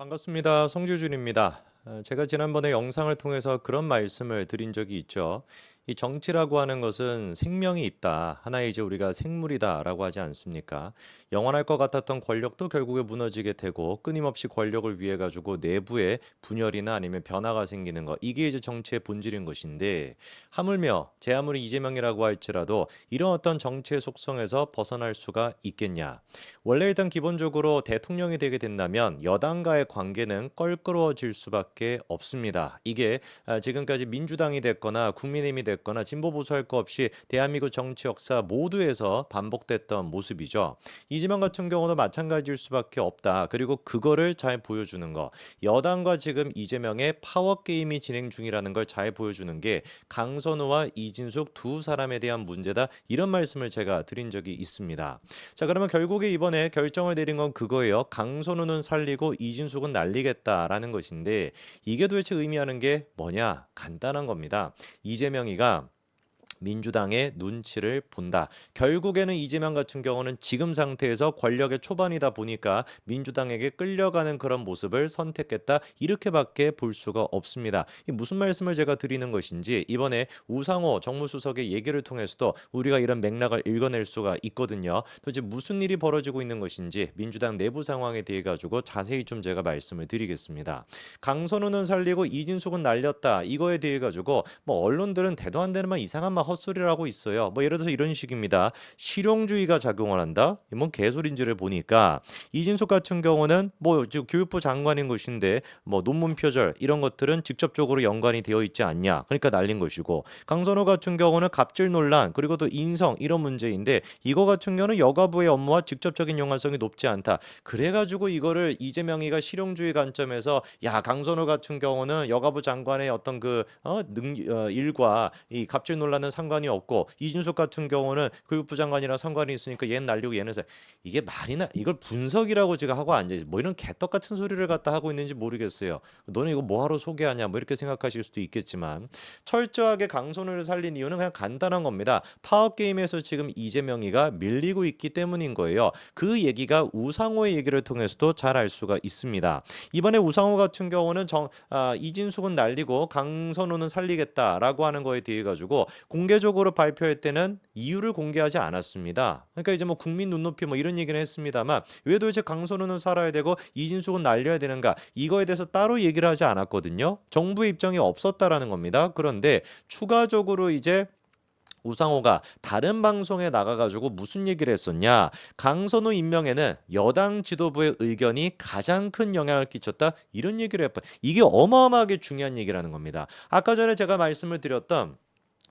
반갑습니다. 성주준입니다. 제가 지난번에 영상을 통해서 그런 말씀을 드린 적이 있죠. 이 정치라고 하는 것은 생명이 있다. 하나의 이제 우리가 생물이다라고 하지 않습니까? 영원할 것 같았던 권력도 결국에 무너지게 되고 끊임없이 권력을 위해 가지고 내부에 분열이나 아니면 변화가 생기는 것. 이게 이제 정치의 본질인 것인데 하물며 제 아무리 이재명이라고 할지라도 이런 어떤 정치의 속성에서 벗어날 수가 있겠냐? 원래 일단 기본적으로 대통령이 되게 된다면 여당과의 관계는 껄끄러워질 수밖에 없습니다. 이게 지금까지 민주당이 됐거나 국민의힘이 됐거나 진보 보수 할 거 없이 대한민국 정치 역사 모두에서 반복됐던 모습이죠. 이재명 같은 경우도 마찬가지일 수밖에 없다. 그리고 그거를 잘 보여주는 거. 여당과 지금 이재명의 파워 게임이 진행 중이라는 걸 잘 보여주는 게 강선우와 이진숙 두 사람에 대한 문제다. 이런 말씀을 제가 드린 적이 있습니다. 자, 그러면 결국에 이번에 결정을 내린 건 그거예요. 강선우는 살리고 이진숙은 날리겠다라는 것인데 이게 도대체 의미하는 게 뭐냐? 간단한 겁니다. 이재명이가 민주당의 눈치를 본다. 결국에는 이재명 같은 경우는 지금 상태에서 권력의 초반이다 보니까 민주당에게 끌려가는 그런 모습을 선택했다. 이렇게밖에 볼 수가 없습니다. 이 무슨 말씀을 제가 드리는 것인지 이번에 우상호 정무수석의 얘기를 통해서도 우리가 이런 맥락을 읽어낼 수가 있거든요. 도대체 무슨 일이 벌어지고 있는 것인지 민주당 내부 상황에 대해 가지고 자세히 좀 제가 말씀을 드리겠습니다. 강선우는 살리고 이진숙은 날렸다. 이거에 대해 가지고 뭐 언론들은 대도 안 되는 말 이상한 말 헛소리를 하고 있어요. 뭐 예를 들어서 이런 식입니다. 실용주의가 작용을 한다. 뭔 개소리인지를 보니까 이진숙 같은 경우는 뭐 지금 교육부 장관인 것인데 뭐 논문 표절 이런 것들은 직접적으로 연관이 되어 있지 않냐. 그러니까 날린 것이고 강선호 같은 경우는 갑질 논란 그리고 또 인성 이런 문제인데 이거 같은 경우는 여가부의 업무와 직접적인 연관성이 높지 않다. 그래가지고 이거를 이재명이가 실용주의 관점에서 야 강선호 같은 경우는 여가부 장관의 어떤 일과 이 갑질 논란은 상관이 없고 이준석 같은 경우는 교육부 장관이랑 상관이 있으니까 얘는 날리고 얘는 이게 말이나 이걸 분석이라고 지금 하고 앉아있지 뭐 이런 개떡 같은 소리를 갖다 하고 있는지 모르겠어요. 너는 이거 뭐하러 소개하냐 뭐 이렇게 생각하실 수도 있겠지만 철저하게 강선우를 살린 이유는 그냥 간단한 겁니다. 파워게임에서 지금 이재명이가 밀리고 있기 때문인 거예요. 그 얘기가 우상호의 얘기를 통해서도 잘 알 수가 있습니다. 이번에 우상호 같은 경우는 이진숙은 날리고 강선우는 살리겠다라고 하는 거에 대해 가지고 공개적으로 발표할 때는 이유를 공개하지 않았습니다. 그러니까 이제 뭐 국민 눈높이 뭐 이런 얘기는 했습니다만 왜 도대체 강선우는 살아야 되고 이진숙은 날려야 되는가 이거에 대해서 따로 얘기를 하지 않았거든요. 정부의 입장이 없었다라는 겁니다. 그런데 추가적으로 이제 우상호가 다른 방송에 나가가지고 무슨 얘기를 했었냐. 강선우 임명에는 여당 지도부의 의견이 가장 큰 영향을 끼쳤다. 이런 얘기를 했고 이게 어마어마하게 중요한 얘기라는 겁니다. 아까 전에 제가 말씀을 드렸던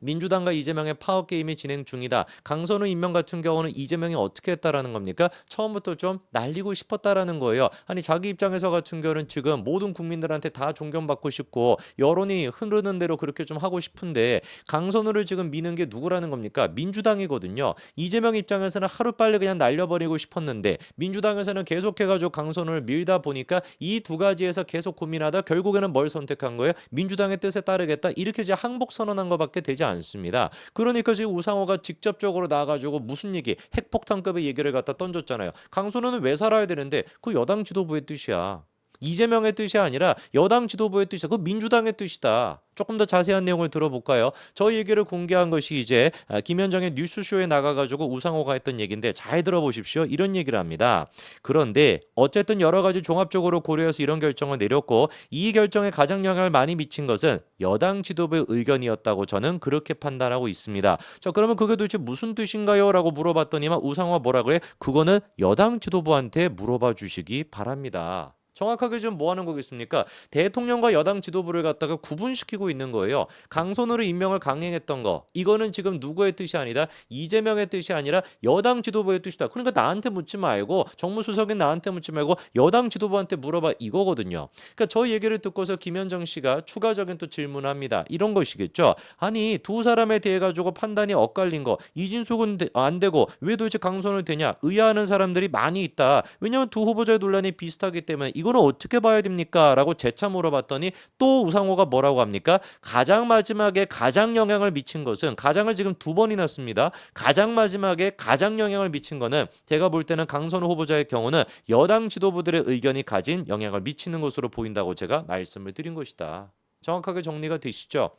민주당과 이재명의 파워게임이 진행 중이다. 강선우 임명 같은 경우는 이재명이 어떻게 했다라는 겁니까? 처음부터 좀 날리고 싶었다라는 거예요. 아니 자기 입장에서 같은 경우는 지금 모든 국민들한테 다 존경받고 싶고 여론이 흐르는 대로 그렇게 좀 하고 싶은데 강선우를 지금 미는 게 누구라는 겁니까? 민주당이거든요. 이재명 입장에서는 하루빨리 그냥 날려버리고 싶었는데 민주당에서는 계속해가지고 강선우를 밀다 보니까 이 두 가지에서 계속 고민하다 결국에는 뭘 선택한 거예요? 민주당의 뜻에 따르겠다. 이렇게 이제 항복 선언한 것밖에 되지 않습니다. 그러니까 지금 우상호가 직접적으로 나와가지고 무슨 얘기 핵폭탄급의 얘기를 갖다 던졌잖아요. 강선우는 왜 살아야 되는데 그 여당 지도부의 뜻이야. 이재명의 뜻이 아니라 여당 지도부의 뜻이다. 그 민주당의 뜻이다. 조금 더 자세한 내용을 들어볼까요? 저 얘기를 공개한 것이 이제 김현정의 뉴스쇼에 나가가지고 우상호가 했던 얘기인데 잘 들어보십시오. 이런 얘기를 합니다. 그런데 어쨌든 여러 가지 종합적으로 고려해서 이런 결정을 내렸고 이 결정에 가장 영향을 많이 미친 것은 여당 지도부의 의견이었다고 저는 그렇게 판단하고 있습니다. 자, 그러면 그게 도대체 무슨 뜻인가요? 라고 물어봤더니만 우상호가 뭐라 그래? 그거는 여당 지도부한테 물어봐 주시기 바랍니다. 정확하게 지금 뭐 하는 거겠습니까? 대통령과 여당 지도부를 갖다가 구분시키고 있는 거예요. 강선우를 임명을 강행했던 거 이거는 지금 누구의 뜻이 아니다. 이재명의 뜻이 아니라 여당 지도부의 뜻이다. 그러니까 나한테 묻지 말고 정무수석인 나한테 묻지 말고 여당 지도부한테 물어봐 이거거든요. 그러니까 저 얘기를 듣고서 김현정 씨가 추가적인 또 질문합니다. 이런 것이겠죠. 아니 두 사람에 대해 가지고 판단이 엇갈린 거 이진숙은 안 되고 왜 도대체 강선우 되냐 의아하는 사람들이 많이 있다. 왜냐하면 두 후보자의 논란이 비슷하기 때문에 이거 이거는 어떻게 봐야 됩니까? 라고 재차 물어봤더니 또 우상호가 뭐라고 합니까? 가장 마지막에 가장 영향을 미친 것은 가장을 지금 두 번이나 씁니다. 가장 마지막에 가장 영향을 미친 거는 제가 볼 때는 강선우 후보자의 경우는 여당 지도부들의 의견이 가진 영향을 미치는 것으로 보인다고 제가 말씀을 드린 것이다. 정확하게 정리가 되시죠?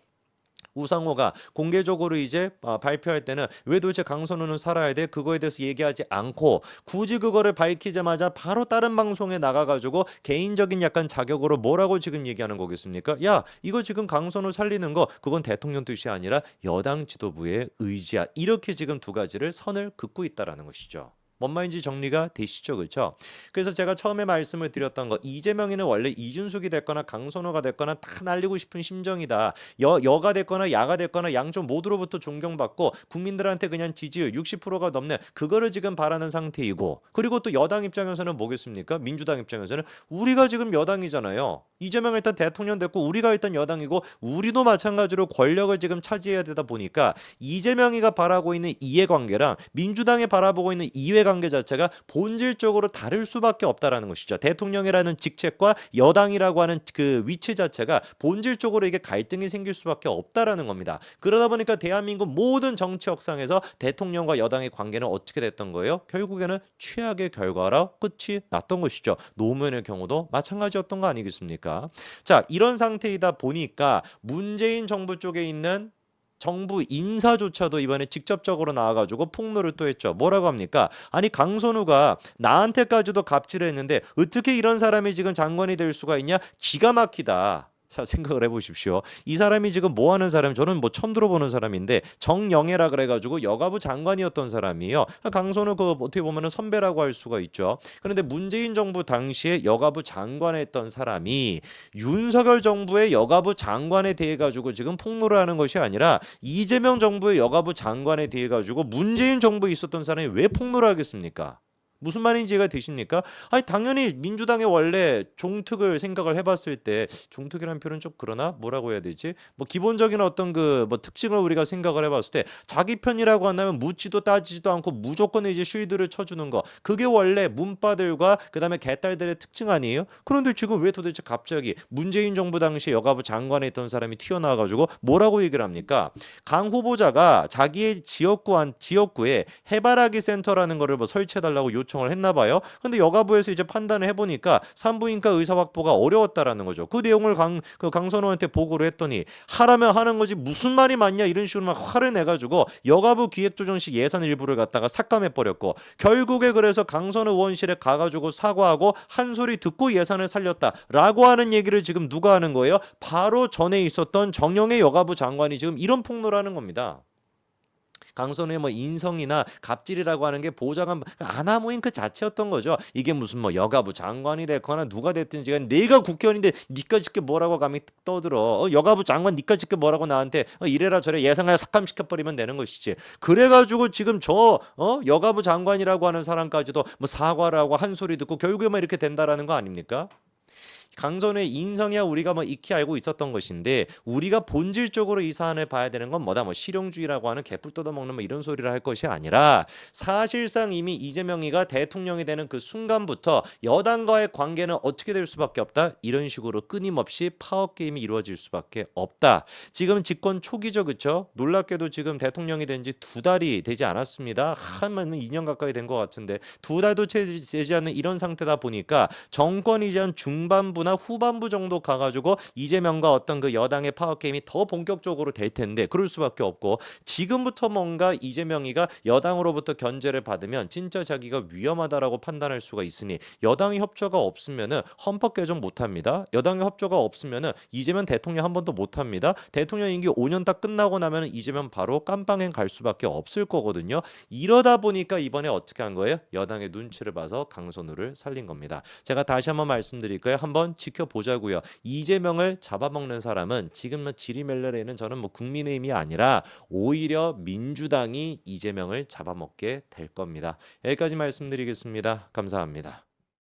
우상호가 공개적으로 이제 발표할 때는 왜 도대체 강선우는 살아야 돼? 그거에 대해서 얘기하지 않고 굳이 그거를 밝히자마자 바로 다른 방송에 나가가지고 개인적인 약간 자격으로 뭐라고 지금 얘기하는 거겠습니까? 야, 이거 지금 강선우 살리는 거 그건 대통령 뜻이 아니라 여당 지도부의 의지야. 이렇게 지금 두 가지를 선을 긋고 있다라는 것이죠. 뭔 말인지 정리가 되시죠, 그렇죠? 그래서 제가 처음에 말씀을 드렸던 거 이재명이는 원래 이준석이 됐거나 강선호가 됐거나 다 날리고 싶은 심정이다. 여가 됐거나 야가 됐거나 양쪽 모두로부터 존경받고 국민들한테 그냥 지지율 60%가 넘는 그거를 지금 바라는 상태이고 그리고 또 여당 입장에서는 뭐겠습니까? 민주당 입장에서는 우리가 지금 여당이잖아요. 이재명 일단 대통령 됐고 우리가 일단 여당이고 우리도 마찬가지로 권력을 지금 차지해야 되다 보니까 이재명이가 바라고 있는 이해관계랑 민주당이 바라보고 있는 이해관계 자체가 본질적으로 다를 수밖에 없다라는 것이죠. 대통령이라는 직책과 여당이라고 하는 그 위치 자체가 본질적으로 이게 갈등이 생길 수밖에 없다라는 겁니다. 그러다 보니까 대한민국 모든 정치 역상에서 대통령과 여당의 관계는 어떻게 됐던 거예요? 결국에는 최악의 결과로 끝이 났던 것이죠. 노무현의 경우도 마찬가지였던 거 아니겠습니까? 자, 이런 상태이다 보니까 문재인 정부 쪽에 있는 정부 인사조차도 이번에 직접적으로 나와가지고 폭로를 또 했죠. 뭐라고 합니까? 아니 강선우가 나한테까지도 갑질을 했는데 어떻게 이런 사람이 지금 장관이 될 수가 있냐? 기가 막히다. 자, 생각을 해보십시오. 이 사람이 지금 뭐 하는 사람? 저는 뭐 처음 들어보는 사람인데 정영애라 그래가지고 여가부 장관이었던 사람이에요. 강선우 그 어떻게 보면은 선배라고 할 수가 있죠. 그런데 문재인 정부 당시에 여가부 장관을 했던 사람이 윤석열 정부의 여가부 장관에 대해 가지고 지금 폭로를 하는 것이 아니라 이재명 정부의 여가부 장관에 대해 가지고 문재인 정부에 있었던 사람이 왜 폭로를 하겠습니까? 무슨 말인지 이해가 되십니까? 아니 당연히 민주당의 원래 종특을 생각을 해봤을 때 종특이라는 표현은 좀 그러나 뭐라고 해야 되지? 뭐 기본적인 어떤 그 뭐 특징을 우리가 생각을 해봤을 때 자기 편이라고 한다면 묻지도 따지지도 않고 무조건 이제 쉴드를 쳐주는 거 그게 원래 문파들과 그다음에 개딸들의 특징 아니에요? 그런데 지금 왜 도대체 갑자기 문재인 정부 당시에 여가부 장관에 있던 사람이 튀어나와가지고 뭐라고 얘기를 합니까? 강 후보자가 자기의 지역구에 해바라기 센터라는 거를 뭐 설치해달라고 요청을 했나 봐요. 근데 여가부에서 이제 판단을 해보니까 산부인과 의사 확보가 어려웠다라는 거죠. 그 내용을 강선호한테 보고를 했더니 하라면 하는 거지 무슨 말이 맞냐 이런 식으로 막 화를 내가지고 여가부 기획조정실 예산 일부를 갖다가 삭감해버렸고 결국에 그래서 강선호 의원실에 가가지고 사과하고 한 소리 듣고 예산을 살렸다라고 하는 얘기를 지금 누가 하는 거예요? 바로 전에 있었던 정영애 여가부 장관이 지금 이런 폭로를 하는 겁니다. 강선우의 뭐 인성이나 갑질이라고 하는 게 보좌관 아나무인 그 자체였던 거죠. 이게 무슨 뭐 여가부 장관이 됐거나 누가 됐든지 내가 국회의원인데 니까짓 게 뭐라고 감히 떠들어. 여가부 장관 니까짓 게 뭐라고 나한테 이래라 저래 예상을 삭감시켜버리면 되는 것이지. 그래가지고 지금 저 여가부 장관이라고 하는 사람까지도 뭐 사과를 하고 한 소리 듣고 결국에 뭐 이렇게 된다라는 거 아닙니까? 강선우의 인성이야 우리가 뭐 익히 알고 있었던 것인데 우리가 본질적으로 이 사안을 봐야 되는 건 뭐다? 뭐 실용주의라고 하는 개뿔 뜯어먹는 뭐 이런 소리를 할 것이 아니라 사실상 이미 이재명이가 대통령이 되는 그 순간부터 여당과의 관계는 어떻게 될 수밖에 없다. 이런 식으로 끊임없이 파워 게임이 이루어질 수밖에 없다. 지금 집권 초기죠, 그렇죠? 놀랍게도 지금 대통령이 된 지 2달이 되지 않았습니다. 한 2년 가까이 된 것 같은데 2달도 채 되지 않는 이런 상태다 보니까 정권이 이제 한 중반부나 후반부 정도 가가지고 이재명과 어떤 그 여당의 파워 게임이 더 본격적으로 될 텐데 그럴 수밖에 없고 지금부터 뭔가 이재명이가 여당으로부터 견제를 받으면 진짜 자기가 위험하다라고 판단할 수가 있으니 여당의 협조가 없으면은 헌법 개정 못합니다. 여당의 협조가 없으면은 이재명 대통령 한 번도 못합니다. 대통령 임기 5년 딱 끝나고 나면은 이재명 바로 깜빵행 갈 수밖에 없을 거거든요. 이러다 보니까 이번에 어떻게 한 거예요? 여당의 눈치를 봐서 강선우를 살린 겁니다. 제가 다시 한번 말씀드릴 거예요. 한번 지켜보자고요. 이재명을 잡아먹는 사람은 지금 지리멜레레는 저는 뭐 국민의힘이 아니라 오히려 민주당이 이재명을 잡아먹게 될 겁니다. 여기까지 말씀드리겠습니다. 감사합니다.